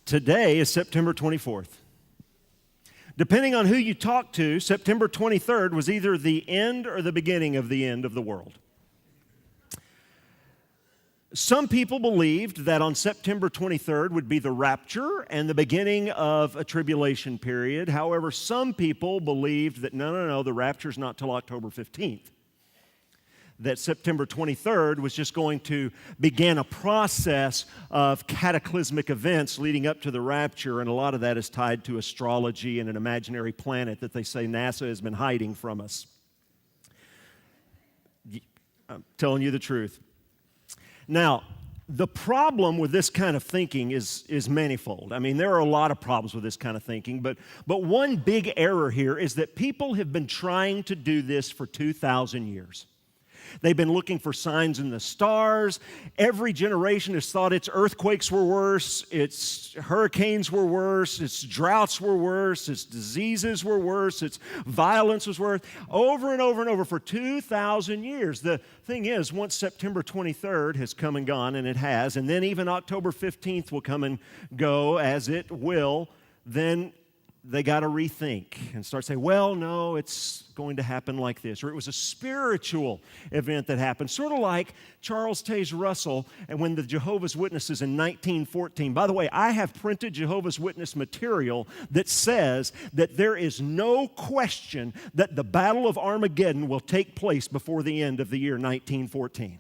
Today is September 24th. Depending on who you talk to, September 23rd was either the end or the beginning of the end of the world. Some people believed that on September 23rd would be the rapture and the beginning of a tribulation period. However, some people believed that no, the rapture's not till October 15th. That September 23rd was just going to begin a process of cataclysmic events leading up to the rapture, and a lot of that is tied to astrology and an imaginary planet that they say NASA has been hiding from us. I'm telling you the truth. Now, the problem with this kind of thinking is manifold. I mean, there are a lot of problems with this kind of thinking, but one big error here is that people have been trying to do this for 2,000 years. They've been looking for signs in the stars. Every generation has thought its earthquakes were worse, its hurricanes were worse, its droughts were worse, its diseases were worse, its violence was worse, over and over and over for 2,000 years. The thing is, once September 23rd has come and gone, and it has, and then even October 15th will come and go, as it will, then they got to rethink and start saying, well, no, it's going to happen like this. Or it was a spiritual event that happened, sort of like Charles Taze Russell and when the Jehovah's Witnesses in 1914. By the way, I have printed Jehovah's Witness material that says that there is no question that the Battle of Armageddon will take place before the end of the year 1914.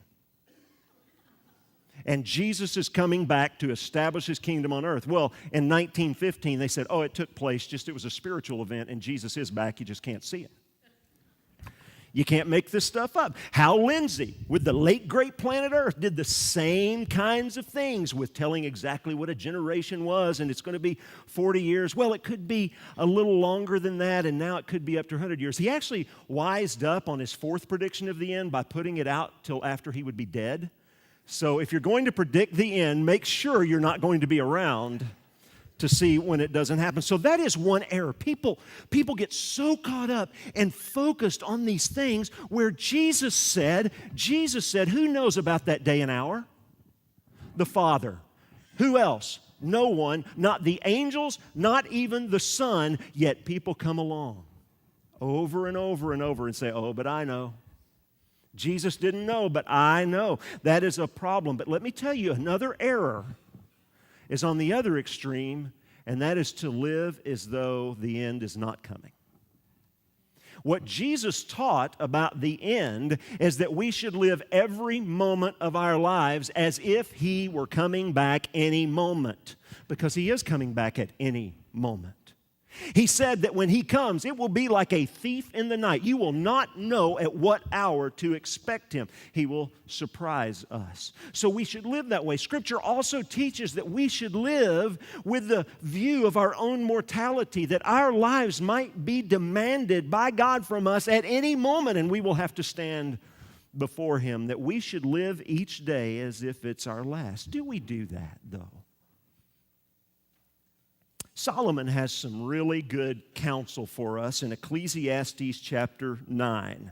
And Jesus is coming back to establish His kingdom on earth. Well, in 1915, they said, it took place, it was a spiritual event, and Jesus is back, you just can't see it. You can't make this stuff up. Hal Lindsey, with the late great planet Earth, did the same kinds of things with telling exactly what a generation was, and it's going to be 40 years. Well, it could be a little longer than that, and now it could be up to 100 years. He actually wised up on his fourth prediction of the end by putting it out till after he would be dead. So if you're going to predict the end, make sure you're not going to be around to see when it doesn't happen. So that is one error. People get so caught up and focused on these things where Jesus said, who knows about that day and hour? The Father. Who else? No one, not the angels, not even the Son, yet people come along over and over and over and say, but I know. Jesus didn't know, but I know. That is a problem. But let me tell you, another error is on the other extreme, and that is to live as though the end is not coming. What Jesus taught about the end is that we should live every moment of our lives as if He were coming back any moment, because He is coming back at any moment. He said that when He comes, it will be like a thief in the night. You will not know at what hour to expect Him. He will surprise us. So we should live that way. Scripture also teaches that we should live with the view of our own mortality, that our lives might be demanded by God from us at any moment, and we will have to stand before Him, that we should live each day as if it's our last. Do we do that, though? Solomon has some really good counsel for us in Ecclesiastes chapter 9.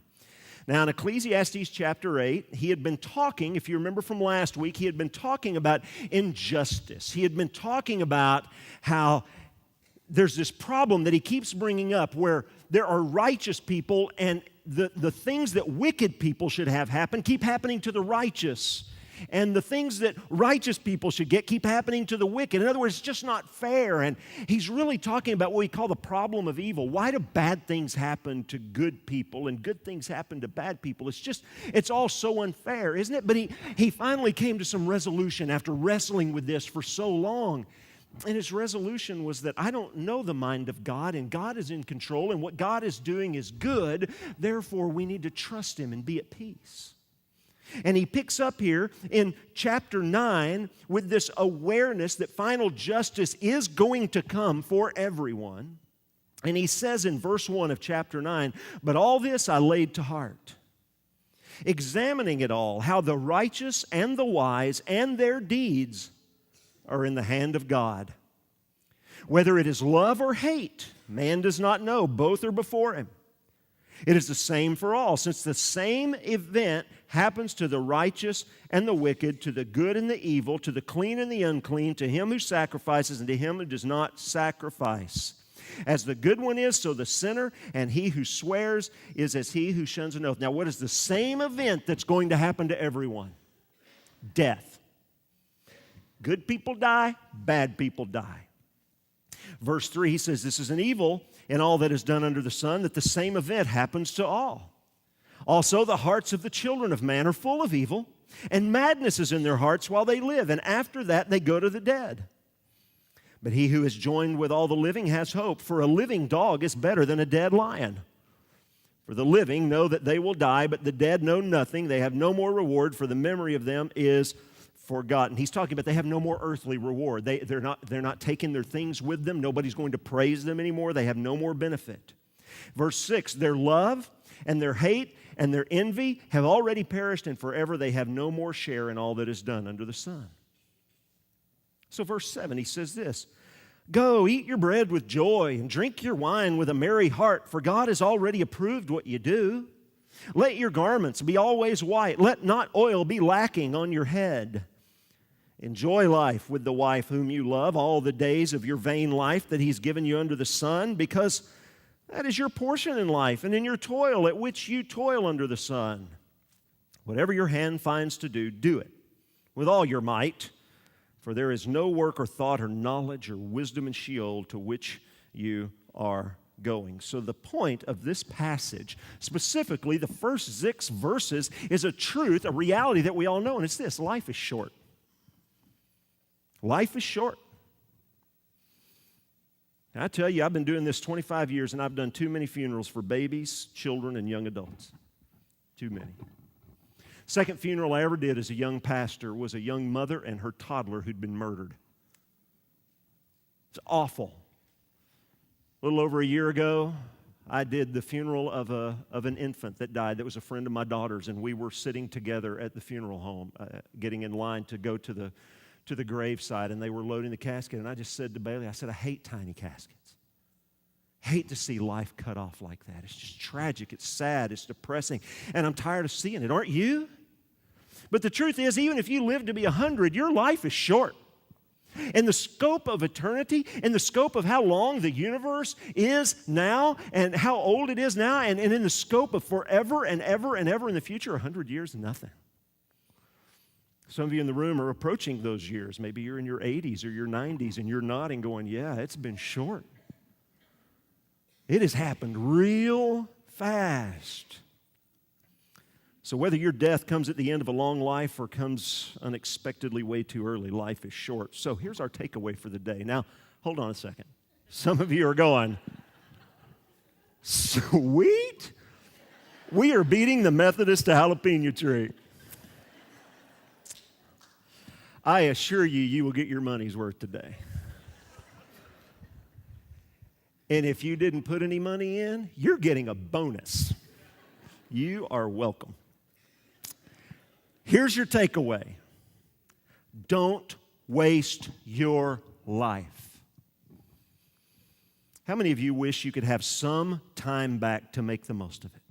Now, in Ecclesiastes chapter 8, he had been talking, if you remember from last week, he had been talking about injustice. He had been talking about how there's this problem that he keeps bringing up where there are righteous people and the things that wicked people should have happen keep happening to the righteous. And the things that righteous people should get keep happening to the wicked. In other words, it's just not fair. And he's really talking about what we call the problem of evil. Why do bad things happen to good people and good things happen to bad people? It's all so unfair, isn't it? But he finally came to some resolution after wrestling with this for so long. And his resolution was that I don't know the mind of God, and God is in control, and what God is doing is good. Therefore, we need to trust Him and be at peace. And he picks up here in chapter 9 with this awareness that final justice is going to come for everyone. And he says in verse 1 of chapter 9, "But all this I laid to heart, examining it all, how the righteous and the wise and their deeds are in the hand of God. Whether it is love or hate, man does not know, both are before Him. It is the same for all, since the same event happens to the righteous and the wicked, to the good and the evil, to the clean and the unclean, to him who sacrifices and to him who does not sacrifice. As the good one is, so the sinner, and he who swears is as he who shuns an oath. Now, what is the same event that's going to happen to everyone? Death. Good people die, bad people die. Verse 3, he says, this is an evil in all that is done under the sun, that the same event happens to all. Also, the hearts of the children of man are full of evil, and madness is in their hearts while they live, and after that they go to the dead. But he who is joined with all the living has hope, for a living dog is better than a dead lion. For the living know that they will die, but the dead know nothing. They have no more reward, for the memory of them is forgotten. He's talking about they have no more earthly reward. They're not taking their things with them. Nobody's going to praise them anymore. They have no more benefit. Verse 6, their love and their hate and their envy have already perished, and forever they have no more share in all that is done under the sun. So verse 7, he says this, go, eat your bread with joy and drink your wine with a merry heart, for God has already approved what you do. Let your garments be always white. Let not oil be lacking on your head. Enjoy life with the wife whom you love all the days of your vain life that he's given you under the sun, because that is your portion in life and in your toil at which you toil under the sun. Whatever your hand finds to do, do it with all your might, for there is no work or thought or knowledge or wisdom in Sheol to which you are going. So the point of this passage, specifically the first 6 verses, is a truth, a reality that we all know, and it's this: life is short. Life is short. And I tell you, I've been doing this 25 years, and I've done too many funerals for babies, children, and young adults. Too many. Second funeral I ever did as a young pastor was a young mother and her toddler who'd been murdered. It's awful. A little over a year ago, I did the funeral of an infant that died that was a friend of my daughter's, and we were sitting together at the funeral home, getting in line to go to the graveside, and they were loading the casket, and I just said to Bailey, I said, I hate tiny caskets. Hate to see life cut off like that. It's just tragic. It's sad. It's depressing. And I'm tired of seeing it. Aren't you? But the truth is, even if you live to be 100, your life is short. And the scope of eternity, and the scope of how long the universe is now, and how old it is now, and in the scope of forever and ever and ever in the future, 100 years, nothing. Some of you in the room are approaching those years. Maybe you're in your 80s or your 90s, and you're nodding going, yeah, it's been short. It has happened real fast. So whether your death comes at the end of a long life or comes unexpectedly way too early, life is short. So here's our takeaway for the day. Now, hold on a second. Some of you are going, sweet? We are beating the Methodist to jalapeno tree. I assure you, you will get your money's worth today. And if you didn't put any money in, you're getting a bonus. You are welcome. Here's your takeaway. Don't waste your life. How many of you wish you could have some time back to make the most of it?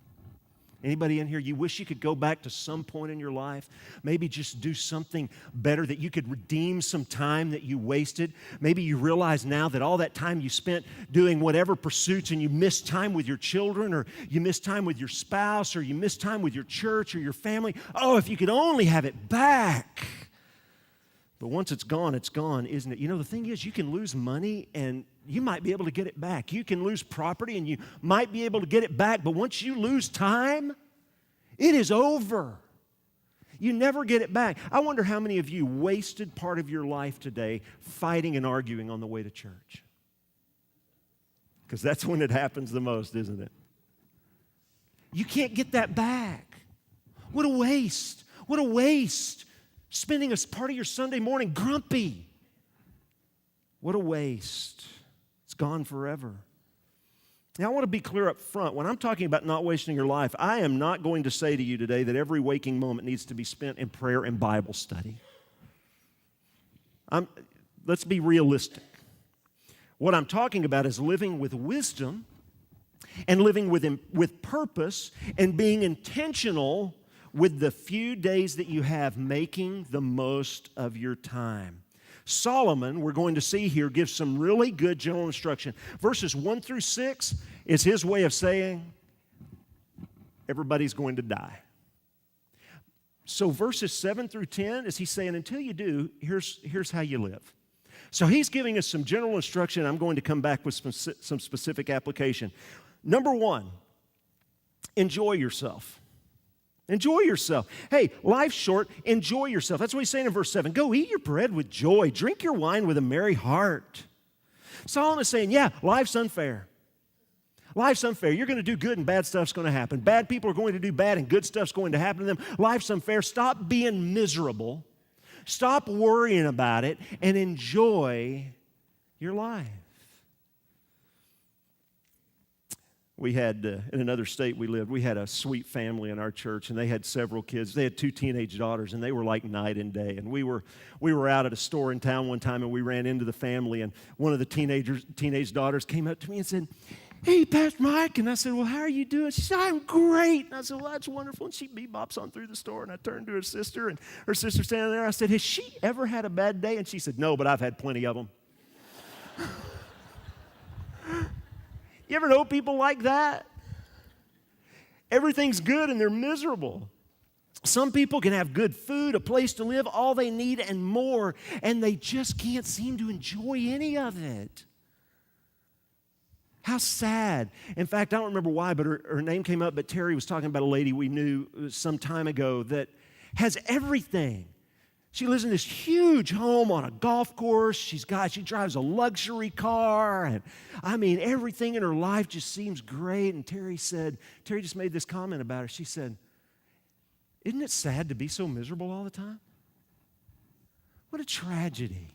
Anybody in here, you wish you could go back to some point in your life, maybe just do something better, that you could redeem some time that you wasted? Maybe you realize now that all that time you spent doing whatever pursuits, and you missed time with your children, or you missed time with your spouse, or you missed time with your church or your family. Oh, if you could only have it back. But once it's gone, isn't it? You know, the thing is, you can lose money and you might be able to get it back. You can lose property and you might be able to get it back. But once you lose time, it is over. You never get it back. I wonder how many of you wasted part of your life today fighting and arguing on the way to church. Because that's when it happens the most, isn't it? You can't get that back. What a waste. What a waste. Spending a part of your Sunday morning grumpy. What a waste. It's gone forever. Now, I want to be clear up front. When I'm talking about not wasting your life, I am not going to say to you today that every waking moment needs to be spent in prayer and Bible study. Let's be realistic. What I'm talking about is living with wisdom and living with purpose and being intentional with the few days that you have, making the most of your time. Solomon, we're going to see here, gives some really good general instruction. Verses 1 through 6 is his way of saying, everybody's going to die. So verses 7 through 10 is he saying, until you do, here's how you live. So he's giving us some general instruction. I'm going to come back with some specific application. Number 1, enjoy yourself. Enjoy yourself. Hey, life's short. Enjoy yourself. That's what he's saying in verse 7. Go eat your bread with joy. Drink your wine with a merry heart. Solomon is saying, yeah, life's unfair. Life's unfair. You're going to do good and bad stuff's going to happen. Bad people are going to do bad and good stuff's going to happen to them. Life's unfair. Stop being miserable. Stop worrying about it and enjoy your life. We had, in another state we lived, we had a sweet family in our church, and they had several kids. They had 2 teenage daughters, and they were like night and day. And we were out at a store in town one time, and we ran into the family, and one of the teenage daughters came up to me and said, hey, Pastor Mike. And I said, well, how are you doing? She said, I'm great. And I said, well, that's wonderful. And she bebops on through the store, and I turned to her sister, and her sister standing there. I said, has she ever had a bad day? And she said, no, but I've had plenty of them. You ever know people like that? Everything's good and they're miserable. Some people can have good food, a place to live, all they need and more, and they just can't seem to enjoy any of it. How sad. In fact, I don't remember why, but her name came up, but Terry was talking about a lady we knew some time ago that has everything. She lives in this huge home on a golf course. She drives a luxury car. And I mean, everything in her life just seems great. And Terry just made this comment about her. She said, isn't it sad to be so miserable all the time? What a tragedy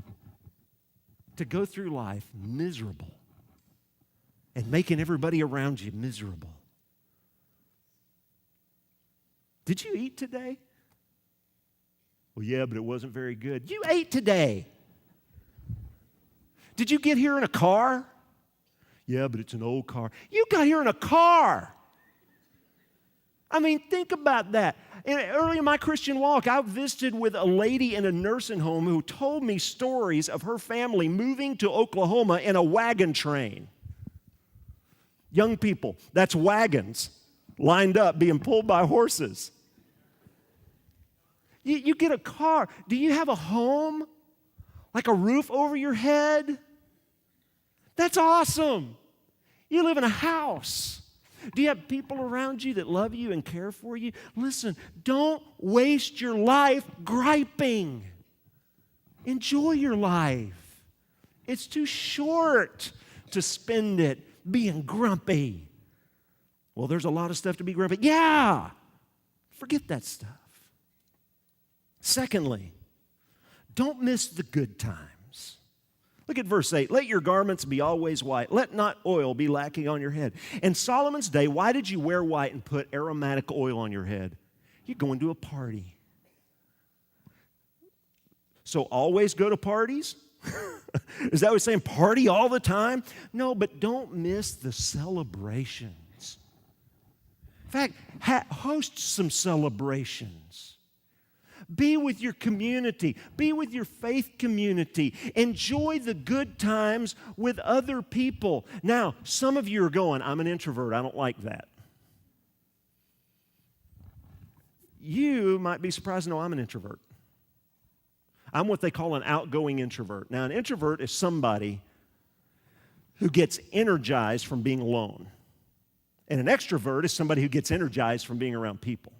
to go through life miserable and making everybody around you miserable. Did you eat today? Well, yeah, but it wasn't very good. You ate today. Did you get here in a car? Yeah, but it's an old car. You got here in a car. I mean, think about that. Early in my Christian walk, I visited with a lady in a nursing home who told me stories of her family moving to Oklahoma in a wagon train. Young people, that's wagons lined up being pulled by horses. You get a car. Do you have a home? Like a roof over your head? That's awesome. You live in a house. Do you have people around you that love you and care for you? Listen, don't waste your life griping. Enjoy your life. It's too short to spend it being grumpy. Well, there's a lot of stuff to be grumpy. Yeah, forget that stuff. Secondly, don't miss the good times. Look at verse 8. Let your garments be always white. Let not oil be lacking on your head. In Solomon's day, why did you wear white and put aromatic oil on your head? You're going to a party. So always go to parties? Is that what he's saying? Party all the time? No, but don't miss the celebrations. In fact, host some celebrations. Be with your community. Be with your faith community. Enjoy the good times with other people. Now, some of you are going, I'm an introvert. I don't like that. You might be surprised to know I'm an introvert. I'm what they call an outgoing introvert. Now, an introvert is somebody who gets energized from being alone. And an extrovert is somebody who gets energized from being around people.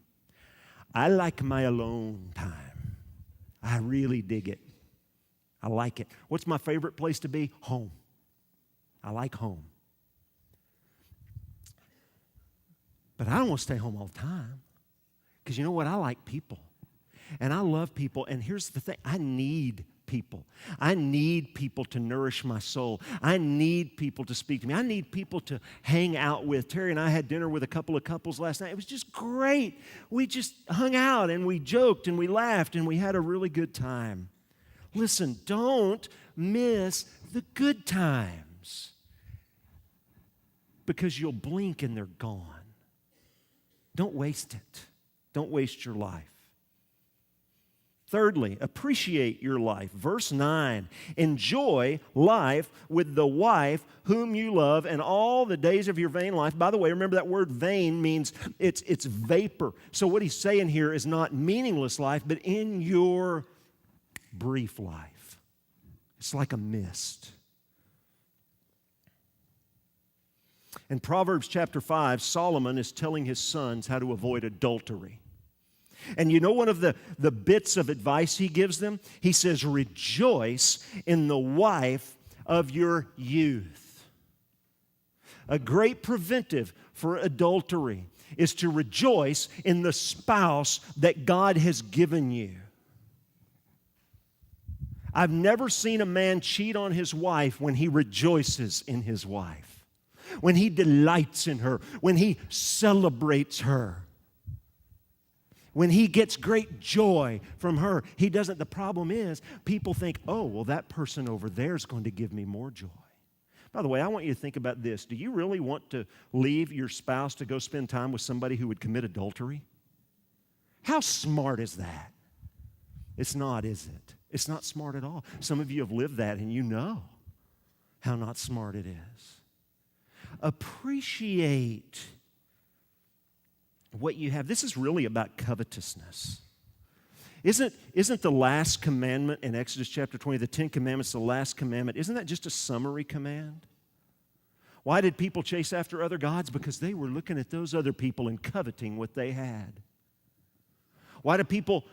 I like my alone time. I really dig it. I like it. What's my favorite place to be? Home. I like home. But I don't want to stay home all the time. Because you know what? I like people. And I love people. And here's the thing. I need people. I need people to nourish my soul. I need people to speak to me. I need people to hang out with. Terry and I had dinner with a couple of couples last night. It was just great. We just hung out and we joked and we laughed and we had a really good time. Listen, don't miss the good times. because you'll blink and they're gone. Don't waste it. Don't waste your life. Thirdly, appreciate your life. Verse 9, enjoy life with the wife whom you love and all the days of your vain life. By the way, remember that word vain means it's vapor. So what he's saying here is not meaningless life, but in your brief life. It's like a mist. In Proverbs chapter 5, Solomon is telling his sons how to avoid adultery. And you know one of the bits of advice he gives them? He says, rejoice in the wife of your youth. A great preventive for adultery is to rejoice in the spouse that God has given you. I've never seen a man cheat on his wife when he rejoices in his wife, when he delights in her, when he celebrates her. When he gets great joy from her, he doesn't. The problem is, people think, oh, well, that person over there is going to give me more joy. By the way, I want you to think about this. Do you really want to leave your spouse to go spend time with somebody who would commit adultery? How smart is that? It's not, is it? It's not smart at all. Some of you have lived that, and you know how not smart it is. Appreciate what you have. This is really about covetousness. Isn't the last commandment in Exodus chapter 20, the 10 commandments, the last commandment, isn't that just a summary command? Why did people chase after other gods? Because they were looking at those other people and coveting what they had. Why do people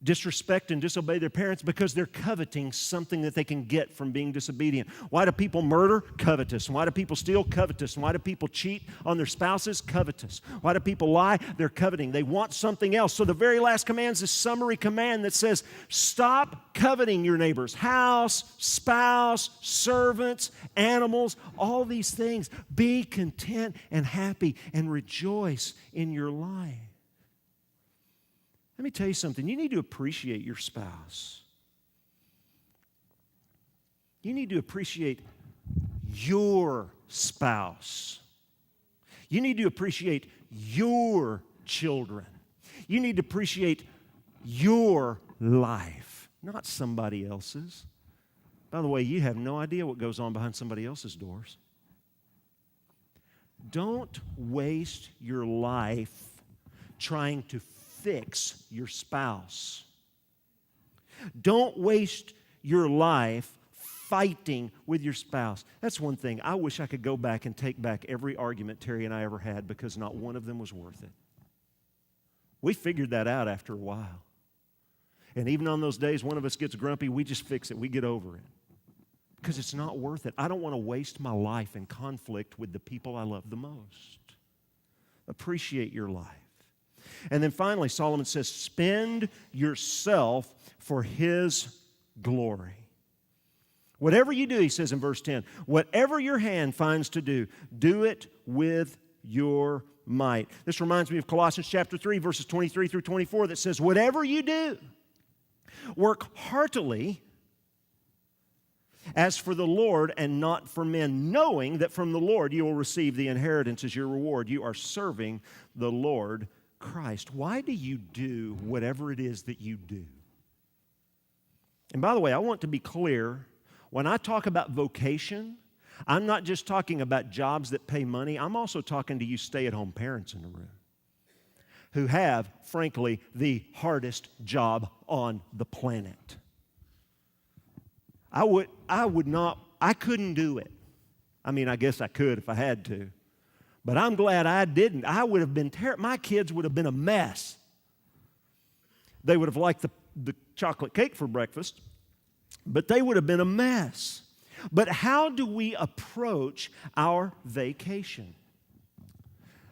disrespect and disobey their parents? Because they're coveting something that they can get from being disobedient. Why do people murder? Covetous. Why do people steal? Covetous. Why do people cheat on their spouses? Covetous. Why do people lie? They're coveting. They want something else. So the very last command is a summary command that says, stop coveting your neighbor's house, spouse, servants, animals, all these things. Be content and happy and rejoice in your life. Let me tell you something. You need to appreciate your spouse. You need to appreciate your spouse. You need to appreciate your children. You need to appreciate your life, not somebody else's. By the way, you have no idea what goes on behind somebody else's doors. Don't waste your life trying to fix your spouse. Don't waste your life fighting with your spouse. That's one thing. I wish I could go back and take back every argument Terry and I ever had because not one of them was worth it. We figured that out after a while. And even on those days one of us gets grumpy, we just fix it. We get over it. Because it's not worth it. I don't want to waste my life in conflict with the people I love the most. Appreciate your life. And then finally, Solomon says, spend yourself for His glory. Whatever you do, he says in verse 10, whatever your hand finds to do, do it with your might. This reminds me of Colossians chapter 3, verses 23 through 24 that says, whatever you do, work heartily as for the Lord and not for men, knowing that from the Lord you will receive the inheritance as your reward. You are serving the Lord Christ. Why do you do whatever it is that you do? And by the way, I want to be clear, when I talk about vocation, I'm not just talking about jobs that pay money. I'm also talking to you stay-at-home parents in the room who have, frankly, the hardest job on the planet. I couldn't do it. I mean, I guess I could if I had to. But I'm glad I didn't. I would have been my kids would have been a mess. They would have liked the chocolate cake for breakfast, but they would have been a mess. But how do we approach our vacation?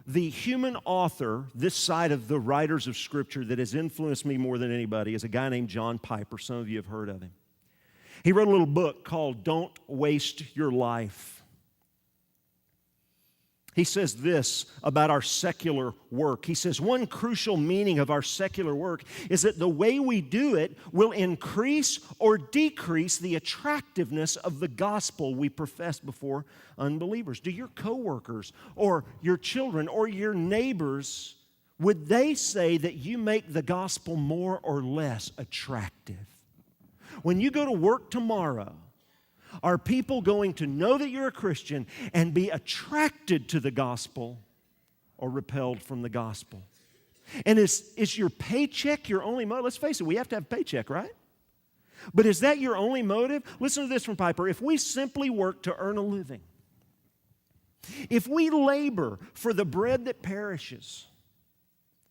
The human author, this side of the writers of Scripture that has influenced me more than anybody, is a guy named John Piper. Some of you have heard of him. He wrote a little book called Don't Waste Your Life. He says this about our secular work. He says, one crucial meaning of our secular work is that the way we do it will increase or decrease the attractiveness of the gospel we profess before unbelievers. Do your coworkers or your children or your neighbors, would they say that you make the gospel more or less attractive? When you go to work tomorrow, are people going to know that you're a Christian and be attracted to the gospel or repelled from the gospel? And is your paycheck your only motive? Let's face it, we have to have a paycheck, right? But is that your only motive? Listen to this from Piper. If we simply work to earn a living, if we labor for the bread that perishes,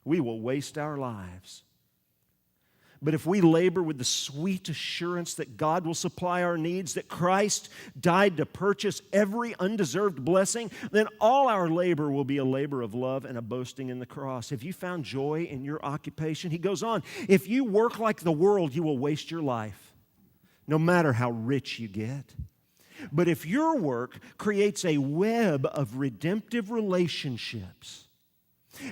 we will waste our lives. But if we labor with the sweet assurance that God will supply our needs, that Christ died to purchase every undeserved blessing, then all our labor will be a labor of love and a boasting in the cross. Have you found joy in your occupation? He goes on, if you work like the world, you will waste your life, no matter how rich you get. But if your work creates a web of redemptive relationships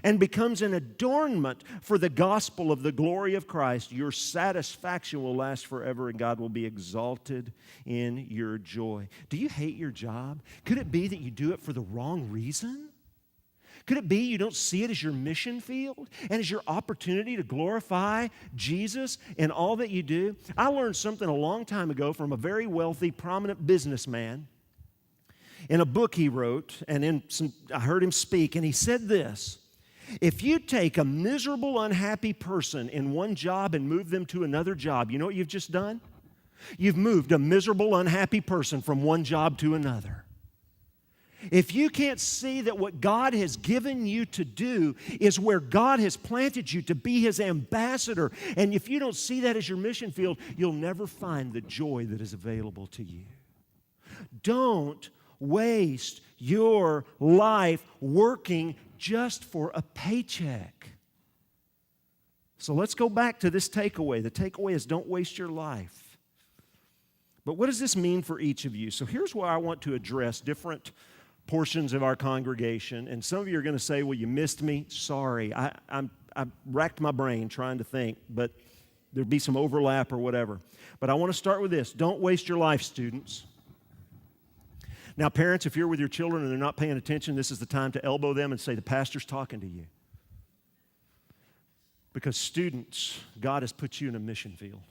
and becomes an adornment for the gospel of the glory of Christ, your satisfaction will last forever and God will be exalted in your joy. Do you hate your job? Could it be that you do it for the wrong reason? Could it be you don't see it as your mission field and as your opportunity to glorify Jesus in all that you do? I learned something a long time ago from a very wealthy, prominent businessman in a book he wrote, and I heard him speak, and he said this: if you take a miserable, unhappy person in one job and move them to another job, you know what you've just done? You've moved a miserable, unhappy person from one job to another. If you can't see that what God has given you to do is where God has planted you to be His ambassador, and if you don't see that as your mission field, you'll never find the joy that is available to you. Don't waste your life working just for a paycheck. So let's go back to this takeaway. The takeaway is don't waste your life. But what does this mean for each of you? So here's where I want to address different portions of our congregation. And some of you are going to say, well, you missed me. Sorry. I racked my brain trying to think, but there'd be some overlap or whatever. But I want to start with this. Don't waste your life, students. Now, parents, if you're with your children and they're not paying attention, this is the time to elbow them and say, the pastor's talking to you. Because students, God has put you in a mission field.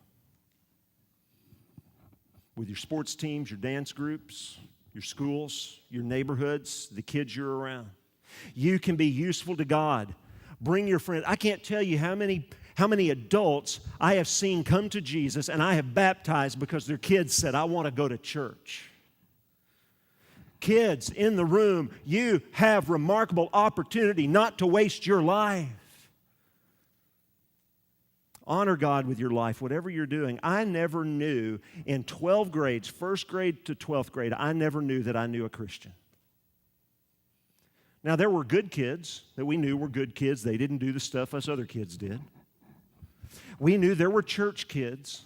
With your sports teams, your dance groups, your schools, your neighborhoods, the kids you're around. You can be useful to God. Bring your friends. I can't tell you how many adults I have seen come to Jesus and I have baptized because their kids said, I want to go to church. Kids in the room, you have remarkable opportunity not to waste your life. Honor God with your life, whatever you're doing. I never knew in 12 grades, first grade to 12th grade, I never knew that I knew a Christian. Now, there were good kids that we knew were good kids. They didn't do the stuff us other kids did. We knew there were church kids.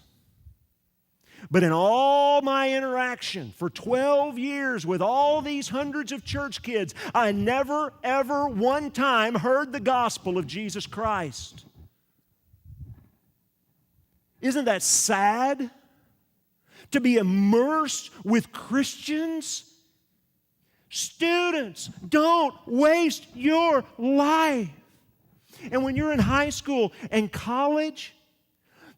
But in all my interaction for 12 years with all these hundreds of church kids, I never, ever one time heard the gospel of Jesus Christ. Isn't that sad? To be immersed with Christians? Students, don't waste your life. And when you're in high school and college,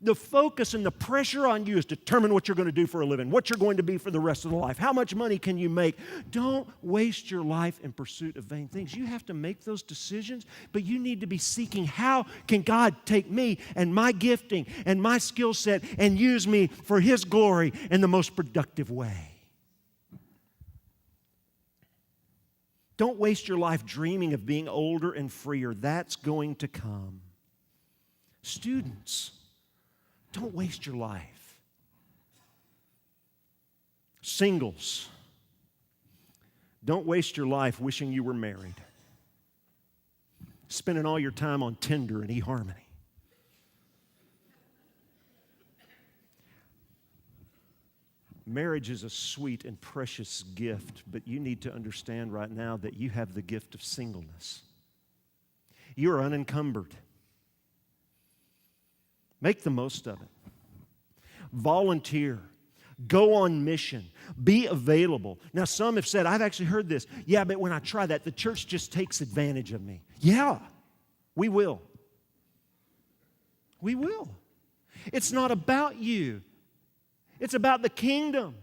the focus and the pressure on you is determine what you're going to do for a living, what you're going to be for the rest of the life, how much money can you make. Don't waste your life in pursuit of vain things. You have to make those decisions, but you need to be seeking how can God take me and my gifting and my skill set and use me for His glory in the most productive way. Don't waste your life dreaming of being older and freer. That's going to come. Students, don't waste your life. Singles, don't waste your life wishing you were married. Spending all your time on Tinder and eHarmony. Marriage is a sweet and precious gift, but you need to understand right now that you have the gift of singleness. You are unencumbered. Make the most of it. Volunteer. Go on mission. Be available. Now, some have said, I've actually heard this. Yeah, but when I try that, the church just takes advantage of me. Yeah, we will. We will. It's not about you. It's about the kingdom.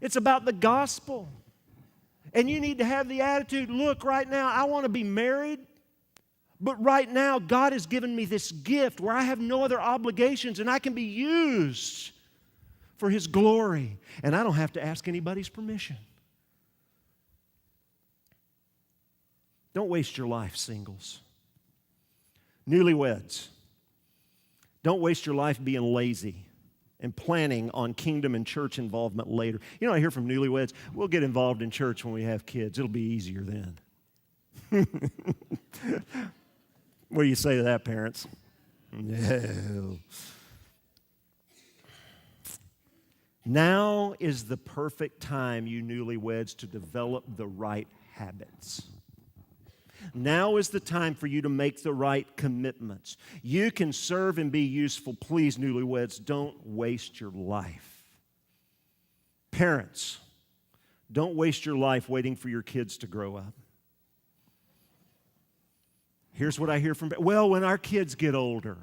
It's about the gospel. And you need to have the attitude, look, right now, I want to be married, but right now, God has given me this gift where I have no other obligations and I can be used for His glory. And I don't have to ask anybody's permission. Don't waste your life, singles. Newlyweds, don't waste your life being lazy and planning on kingdom and church involvement later. You know, I hear from newlyweds, we'll get involved in church when we have kids. It'll be easier then. What do you say to that, parents? No. Now is the perfect time, you newlyweds, to develop the right habits. Now is the time for you to make the right commitments. You can serve and be useful. Please, newlyweds, don't waste your life. Parents, don't waste your life waiting for your kids to grow up. Here's what I hear from, well, when our kids get older,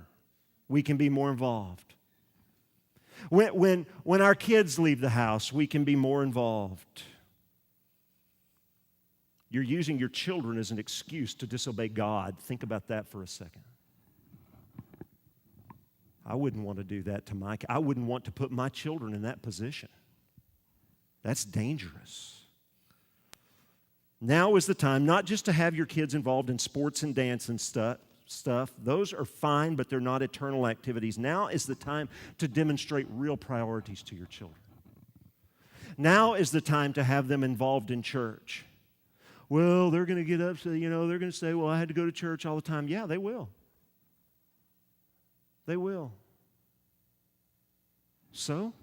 we can be more involved. When our kids leave the house, we can be more involved. You're using your children as an excuse to disobey God. Think about that for a second. I wouldn't want to do that to I wouldn't want to put my children in that position. That's dangerous. Now is the time not just to have your kids involved in sports and dance and stuff. Those are fine, but they're not eternal activities. Now is the time to demonstrate real priorities to your children. Now is the time to have them involved in church. Well, they're going to get up, so, they're going to say, well, I had to go to church all the time. Yeah, they will. They will. So?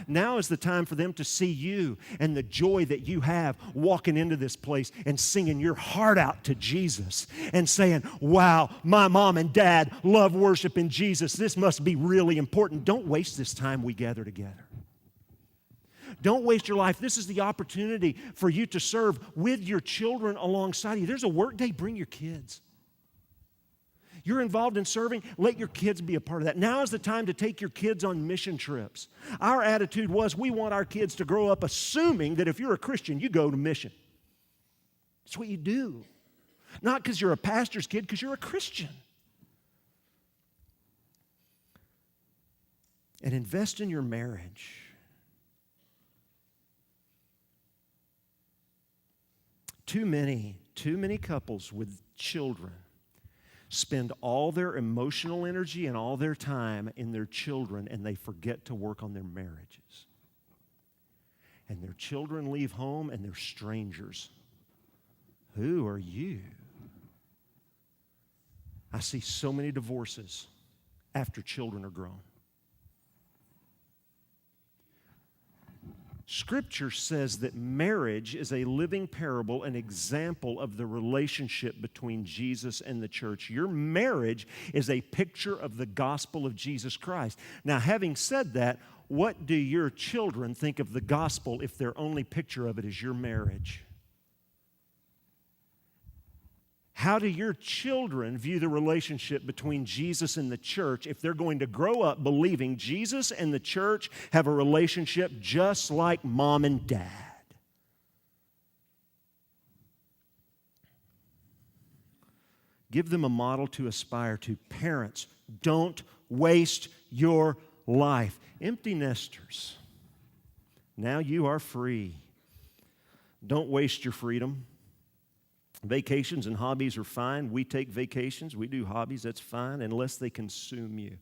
Now is the time for them to see you and the joy that you have walking into this place and singing your heart out to Jesus and saying, wow, my mom and dad love worshiping Jesus. This must be really important. Don't waste this time we gather together. Don't waste your life. This is the opportunity for you to serve with your children alongside you. There's a work day, bring your kids. You're involved in serving, let your kids be a part of that. Now is the time to take your kids on mission trips. Our attitude was we want our kids to grow up assuming that if you're a Christian, you go to mission. That's what you do. Not because you're a pastor's kid, because you're a Christian. And invest in your marriage. Too many couples with children spend all their emotional energy and all their time in their children, and they forget to work on their marriages. And their children leave home, and they're strangers. Who are you? I see so many divorces after children are grown. Scripture says that marriage is a living parable, an example of the relationship between Jesus and the church. Your marriage is a picture of the gospel of Jesus Christ. Now, having said that, what do your children think of the gospel if their only picture of it is your marriage? How do your children view the relationship between Jesus and the church if they're going to grow up believing Jesus and the church have a relationship just like mom and dad? Give them a model to aspire to. Parents, don't waste your life. Empty nesters, now you are free. Don't waste your freedom. Vacations and hobbies are fine. We take vacations. We do hobbies. That's fine unless they consume you.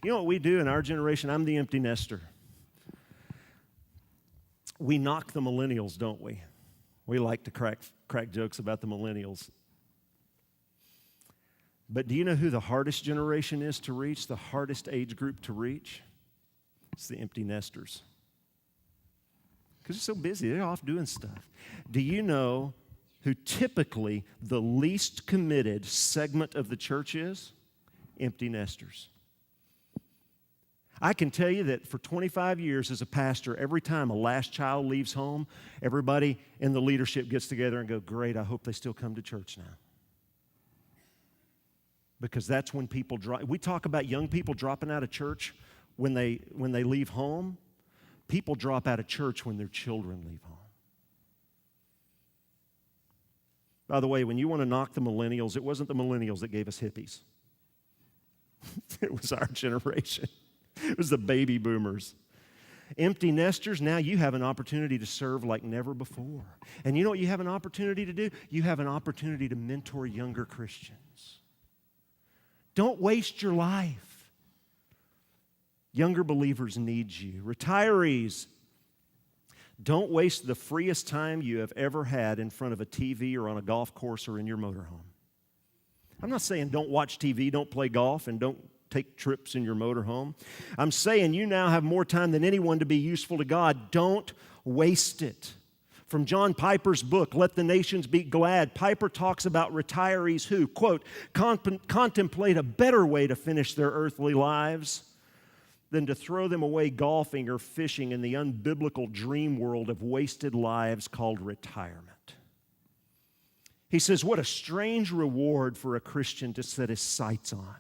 You know what we do in our generation? I'm the empty nester. We knock the millennials, don't we? We like to crack jokes about the millennials. But do you know who the hardest generation is to reach, the hardest age group to reach? It's the empty nesters. because they're so busy. They're off doing stuff. Do you know who typically the least committed segment of the church is? Empty nesters. I can tell you that for 25 years as a pastor, every time a last child leaves home, everybody in the leadership gets together and go, great, I hope they still come to church now. Because that's when people drop. We talk about young people dropping out of church when they leave home. People drop out of church when their children leave home. By the way, when you want to knock the millennials, it wasn't the millennials that gave us hippies. It was our generation. It was the baby boomers. Empty nesters, now you have an opportunity to serve like never before. And you know what you have an opportunity to do? You have an opportunity to mentor younger Christians. Don't waste your life. Younger believers need you. Retirees, don't waste the freest time you have ever had in front of a TV or on a golf course or in your motorhome. I'm not saying don't watch TV, don't play golf, and don't take trips in your motorhome. I'm saying you now have more time than anyone to be useful to God. Don't waste it. From John Piper's book, Let the Nations Be Glad, Piper talks about retirees who, quote, contemplate a better way to finish their earthly lives than to throw them away golfing or fishing in the unbiblical dream world of wasted lives called retirement. He says, what a strange reward for a Christian to set his sights on.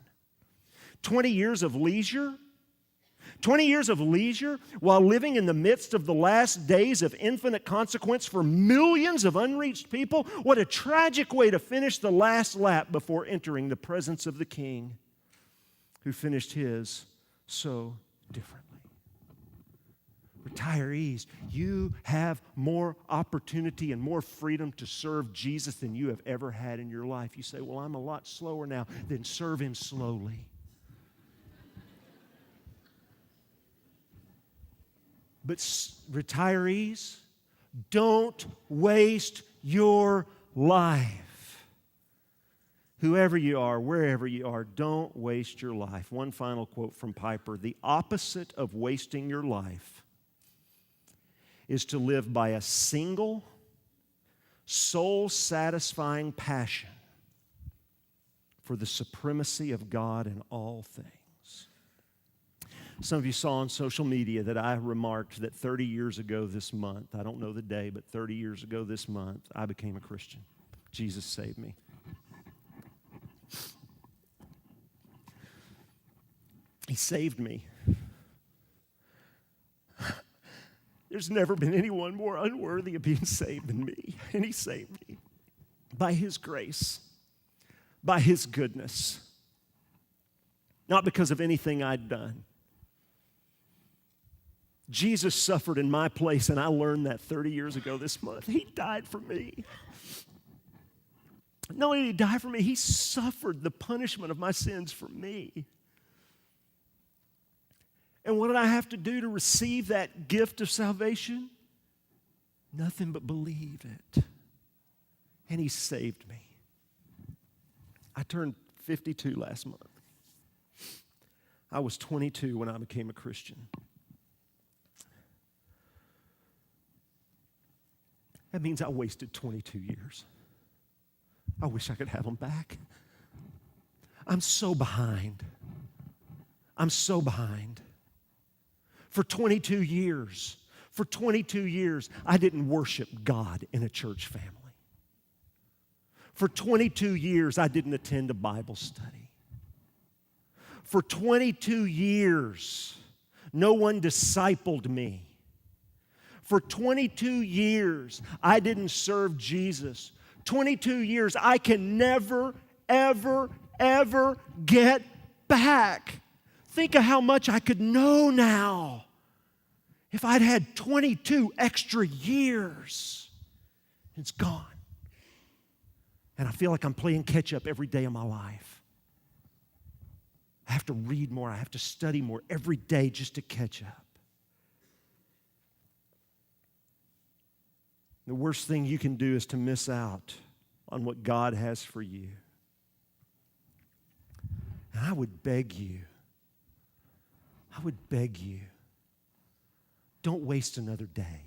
20 years of leisure? 20 years of leisure while living in the midst of the last days of infinite consequence for millions of unreached people? What a tragic way to finish the last lap before entering the presence of the King who finished his so differently. Retirees, you have more opportunity and more freedom to serve Jesus than you have ever had in your life. You say, well, I'm a lot slower now. Then serve him slowly. But retirees, don't waste your life. Whoever you are, wherever you are, don't waste your life. One final quote from Piper. The opposite of wasting your life is to live by a single, soul-satisfying passion for the supremacy of God in all things. Some of you saw on social media that I remarked that 30 years ago this month, I don't know the day, but 30 years ago this month, I became a Christian. Jesus saved me. He saved me. There's never been anyone more unworthy of being saved than me, and he saved me by his grace, by his goodness, not because of anything I'd done. Jesus suffered in my place, and I learned that 30 years ago this month. He died for me. Not only did he die for me, he suffered the punishment of my sins for me. And what did I have to do to receive that gift of salvation? Nothing but believe it. And he saved me. I turned 52 last month. I was 22 when I became a Christian. That means I wasted 22 years. I wish I could have them back. I'm so behind. I'm so behind. For 22 years, I didn't worship God in a church family. For 22 years, I didn't attend a Bible study. For 22 years, no one discipled me. For 22 years, I didn't serve Jesus. 22 years, I can never, ever, ever get back. Think of how much I could know now if I'd had 22 extra years. It's gone. And I feel like I'm playing catch up every day of my life. I have to read more. I have to study more every day just to catch up. The worst thing you can do is to miss out on what God has for you. And I would beg you, don't waste another day.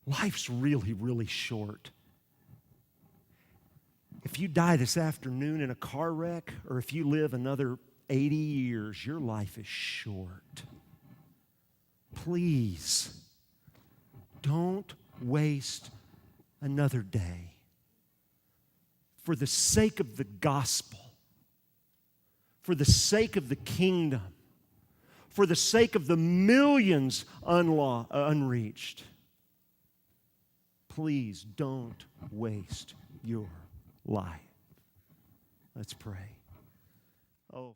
Life's really, really short. If you die this afternoon in a car wreck, or if you live another 80 years, your life is short. Please, don't waste another day. For the sake of the gospel, for the sake of the kingdom, for the sake of the millions unreached, please don't waste your life. Let's pray. Oh.